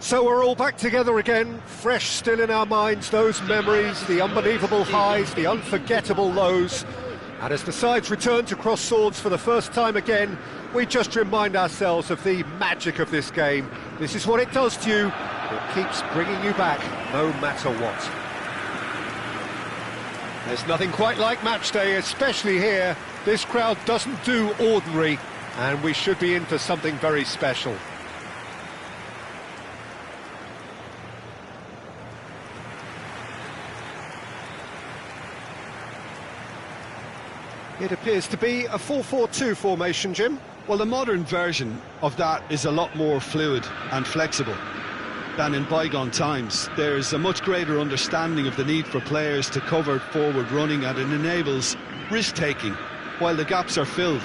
So we're all back together again, fresh still in our minds, those memories, the unbelievable highs, the unforgettable lows. And as the sides return to cross swords for the first time again, we just remind ourselves of the magic of this game. This is what it does to you. It keeps bringing you back, no matter what. There's nothing quite like match day, especially here. This crowd doesn't do ordinary, and we should be in for something very special. It appears to be a 4-4-2 formation, Jim. Well, the modern version of that is a lot more fluid and flexible than in bygone times. There's a much greater understanding of the need for players to cover forward running, and it enables risk-taking while the gaps are filled.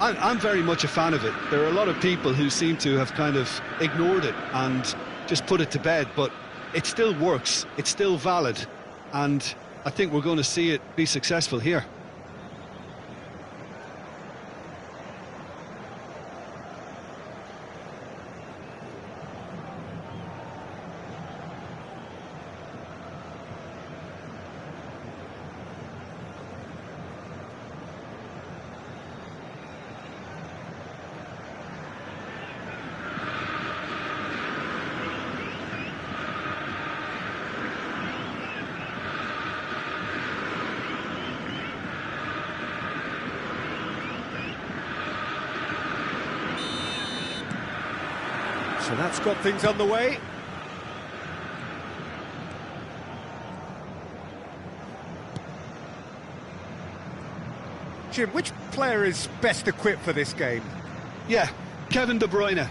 I'm very much a fan of it. There are a lot of people who seem to have kind of ignored it and just put it to bed, but it still works, it's still valid, and I think we're going to see it be successful here. So that's got things underway. Jim, which player is best equipped for this game? Yeah, Kevin De Bruyne.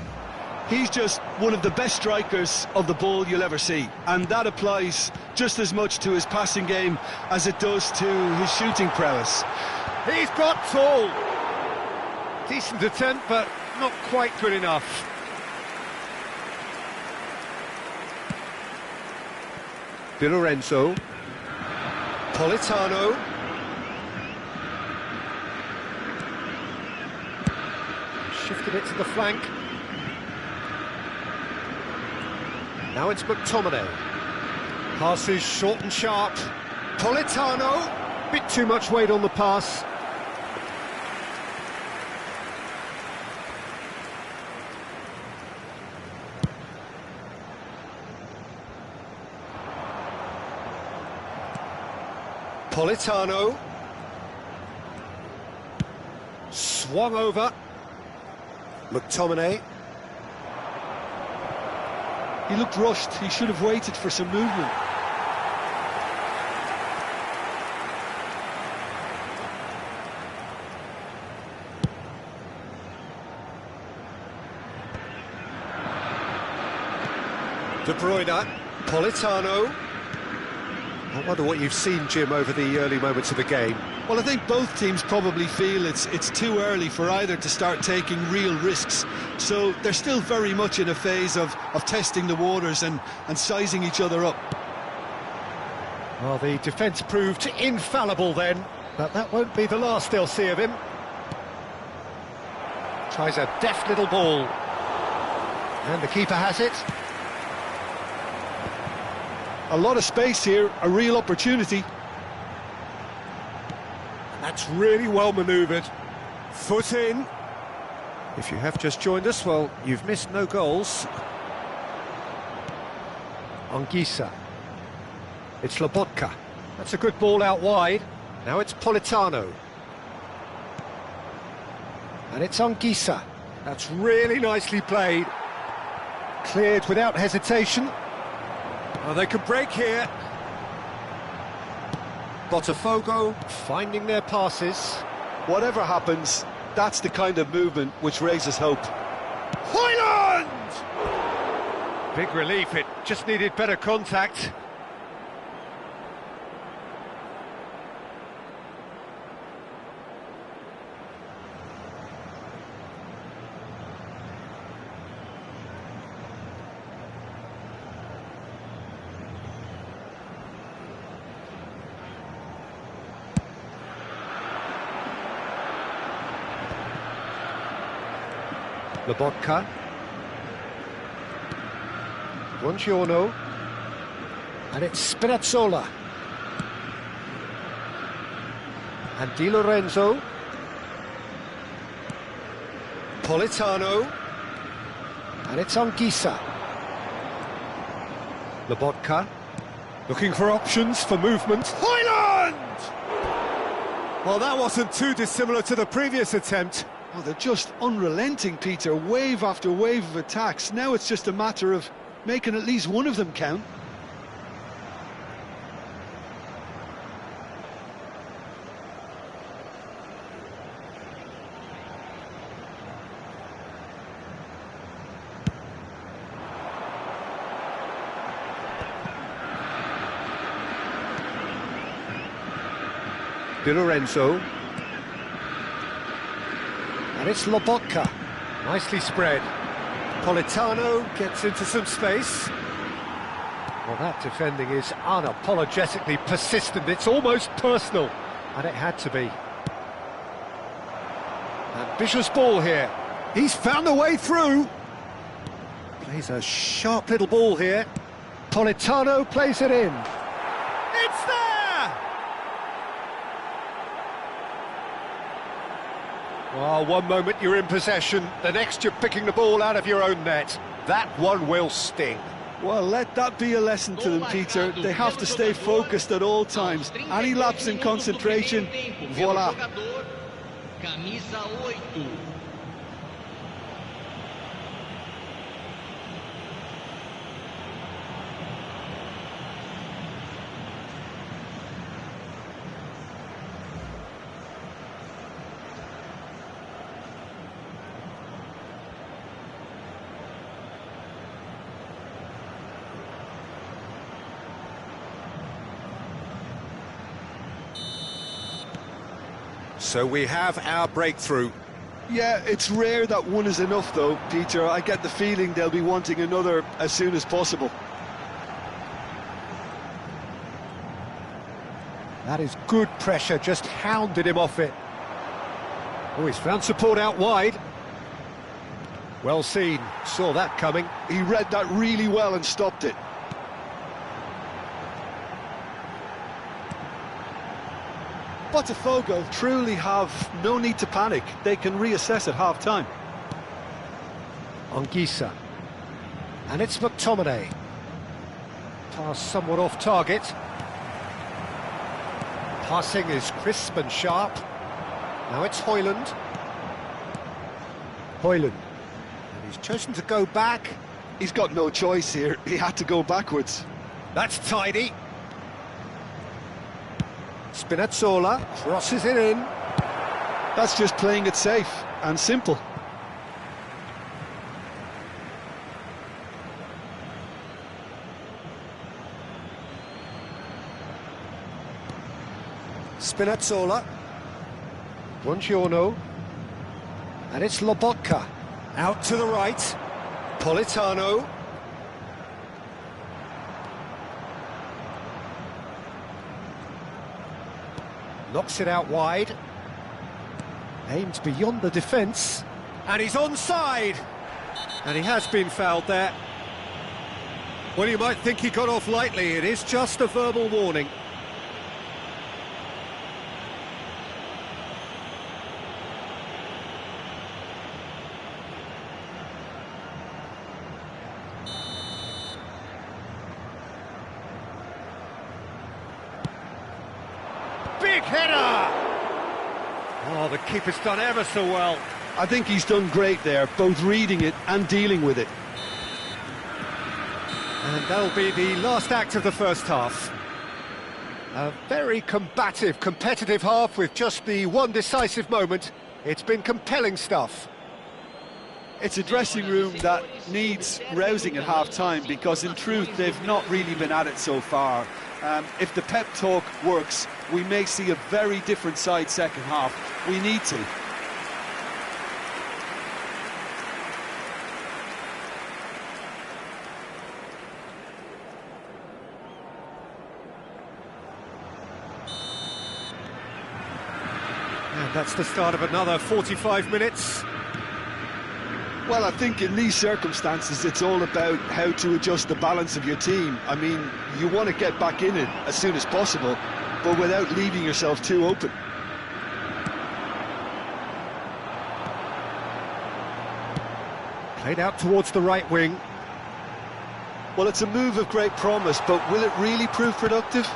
He's just one of the best strikers of the ball you'll ever see, and that applies just as much to his passing game as it does to his shooting prowess. He's got tall. Decent attempt, but not quite good enough. Di Lorenzo, Politano, shifted it to the flank. Now it's McTominay. Passes short and sharp. Politano, bit too much weight on the pass. Politano, swung over, McTominay. He looked rushed, he should have waited for some movement. De Bruyne, Politano. I wonder what you've seen, Jim, over the early moments of the game. Well, I think both teams probably feel it's too early for either to start taking real risks. So they're still very much in a phase of testing the waters and sizing each other up. Well, the defence proved infallible then, but that won't be the last they'll see of him. Tries a deft little ball. And the keeper has it. A lot of space here, a real opportunity. That's really well manoeuvred. Foot in. If you have just joined us, well, you've missed no goals. Anguissa. It's Lobotka. That's a good ball out wide. Now it's Politano. And it's Anguissa. That's really nicely played. Cleared without hesitation. Oh, they could break here. Botafogo finding their passes. Whatever happens, that's the kind of movement which raises hope. Hoyland! Big relief, it just needed better contact. Lobotka. Buongiorno. And it's Spinazzola. And Di Lorenzo. Politano. And it's Anguissa. Lobotka. Looking for options for movement. Hoyland! Well, that wasn't too dissimilar to the previous attempt. Oh, they're just unrelenting, Peter. Wave after wave of attacks. Now it's just a matter of making at least one of them count. Di Lorenzo. And it's Lobotka. Nicely spread. Politano gets into some space. Well, that defending is unapologetically persistent. It's almost personal. And it had to be. Ambitious ball here. He's found a way through. Plays a sharp little ball here. Politano plays it in. It's there! Well, one moment you're in possession, the next you're picking the ball out of your own net. That one will sting. Well, let that be a lesson to them, Peter. They have to stay focused at all times. Any lapse in concentration, voila. Camisa 8. So we have our breakthrough. Yeah, it's rare that one is enough, though, Peter. I get the feeling they'll be wanting another as soon as possible. That is good pressure, just hounded him off it. Oh, he's found support out wide. Well seen, saw that coming. He read that really well and stopped it. Botafogo truly have no need to panic. They can reassess at half-time. Anguissa. And it's McTominay. Pass somewhat off target. Passing is crisp and sharp. Now it's Hoyland. Hoyland. And he's chosen to go back. He's got no choice here. He had to go backwards. That's tidy. Spinazzola crosses it in. That's just playing it safe and simple. Spinazzola. Buongiorno. And it's Lobotka. Out to the right. Politano. Knocks it out wide. Aimed beyond the defence. And he's onside. And he has been fouled there. Well, you might think he got off lightly. It is just a verbal warning. Big header! Oh, the keeper's done ever so well. I think he's done great there, both reading it and dealing with it. And that'll be the last act of the first half. A very combative, competitive half with just the one decisive moment. It's been compelling stuff. It's a dressing room that needs rousing at half-time because, in truth, they've not really been at it so far. If the pep talk works, we may see a very different side second half. We need to. And that's the start of another 45 minutes. Well, I think in these circumstances, it's all about how to adjust the balance of your team. I mean, you want to get back in it as soon as possible, but without leaving yourself too open. Played out towards the right wing. Well, it's a move of great promise, but will it really prove productive?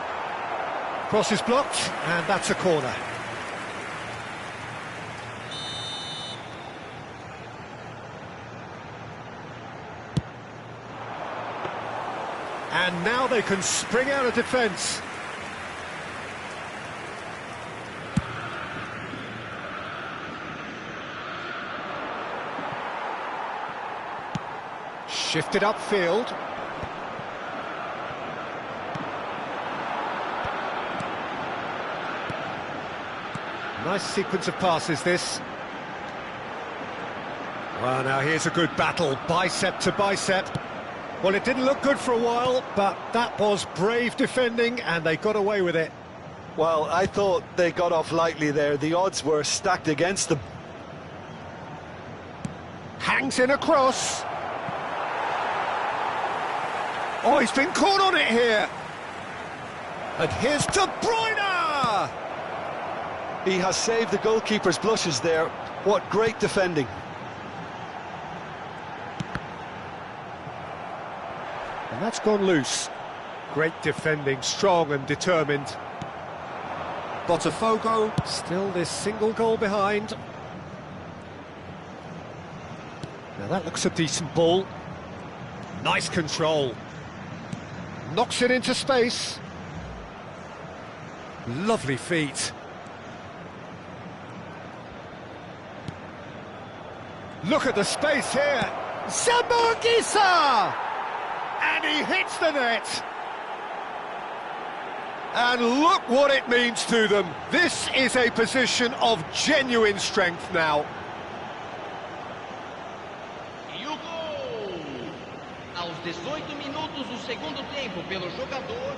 Cross is blocked, and that's a corner. And now they can spring out of defence. Shifted upfield. Nice sequence of passes, this. Well, now here's a good battle, bicep to bicep. Well, it didn't look good for a while, but that was brave defending, and they got away with it. Well, I thought they got off lightly there. The odds were stacked against them. Hangs in a cross. Oh, he's been caught on it here. And here's De Bruyne! He has saved the goalkeeper's blushes there. What great defending. And that's gone loose. Great defending, strong and determined. Botafogo still this single goal behind. Now that looks a decent ball. Nice control. Knocks it into space. Lovely feet. Look at the space here. Zamboanguissa! And he hits the net. And look what it means to them. This is a position of genuine strength now. E o gol! Aos 18 minutos do segundo tempo pelo jogador,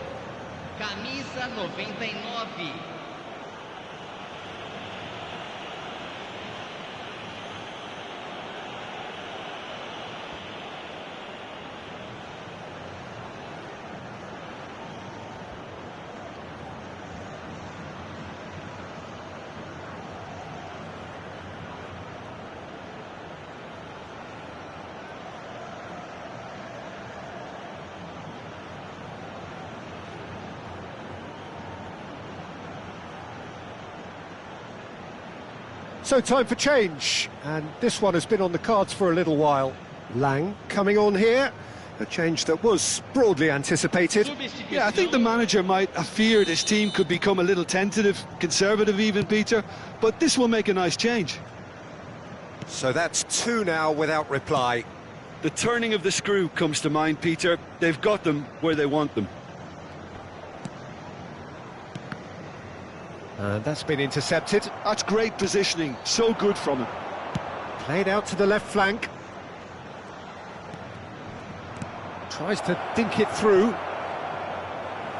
camisa 99. So time for change, and this one has been on the cards for a little while. Lang coming on here, a change that was broadly anticipated. Yeah, I think the manager might have feared his team could become a little tentative, conservative even, Peter, but this will make a nice change. So that's two now without reply. The turning of the screw comes to mind, Peter. They've got them where they want them. And that's been intercepted. That's great positioning, so good from him. Played out to the left flank. Tries to dink it through.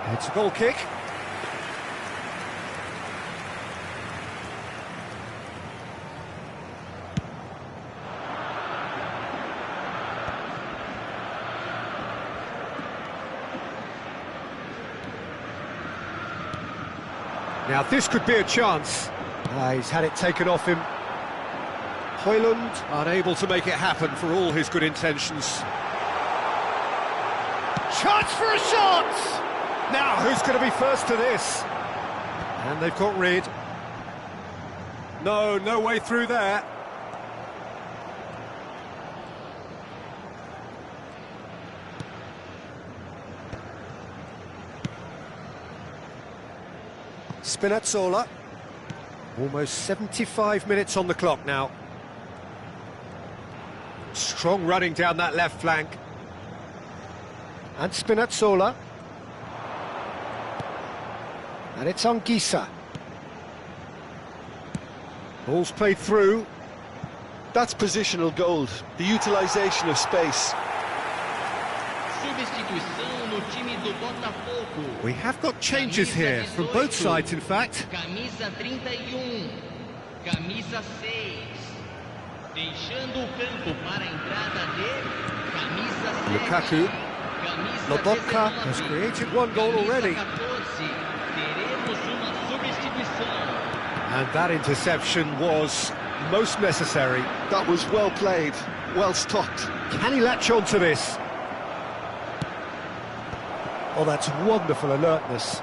It's a goal kick. Now this could be a chance. He's had it taken off him. Højlund unable to make it happen for all his good intentions. Chance for a shot! Now who's going to be first to this? And they've got rid. No way through there. Spinazzola. Almost 75 minutes on the clock now. Strong running down that left flank. And Spinazzola. And it's Anguissa. Ball's played through. That's positional gold, the utilisation of space. Substituição no time do Botafogo. We have got changes here, from both sides in fact. Camisa 31. Camisa 6. Deixando o campo para a entrada de camisa 7. Lukaku. Camisa Lobotka 19. has created one goal already. Camisa 14. Teremos uma substituição. And that interception was most necessary. That was well played, well stopped. Can he latch on to this? Oh, that's wonderful alertness.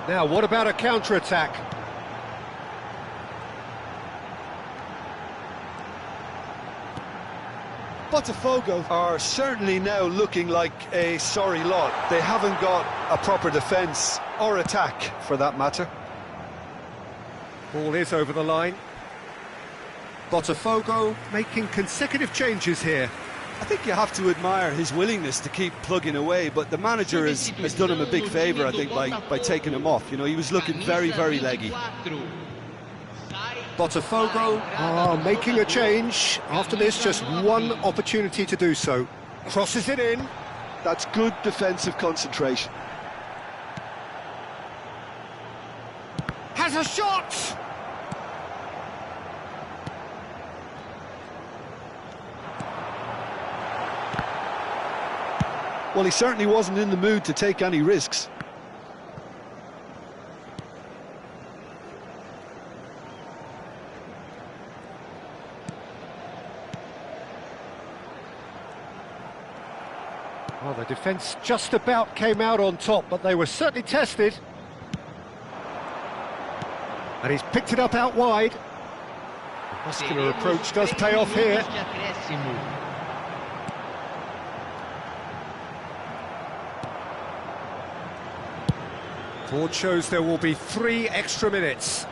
Now, what about a counter-attack? Botafogo are certainly now looking like a sorry lot. They haven't got a proper defence, or attack for that matter. Ball is over the line. Botafogo making consecutive changes here. I think you have to admire his willingness to keep plugging away, but the manager has done him a big favour, I think, by taking him off. You know, he was looking very, very leggy. Botafogo are making a change. After this, just one opportunity to do so. Crosses it in. That's good defensive concentration. Has a shot! Well, he certainly wasn't in the mood to take any risks. Well, the defence just about came out on top, but they were certainly tested. And he's picked it up out wide. The muscular approach does pay off here. Board shows there will be 3 extra minutes.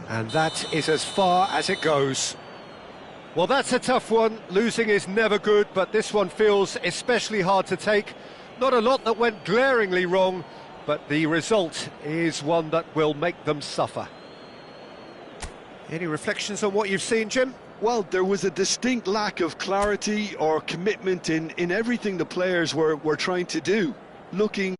And that is as far as it goes. Well, that's a tough one. Losing is never good, but this one feels especially hard to take. Not a lot that went glaringly wrong, but the result is one that will make them suffer. Any reflections on what you've seen, Jim? Well, there was a distinct lack of clarity or commitment in everything the players were trying to do. Looking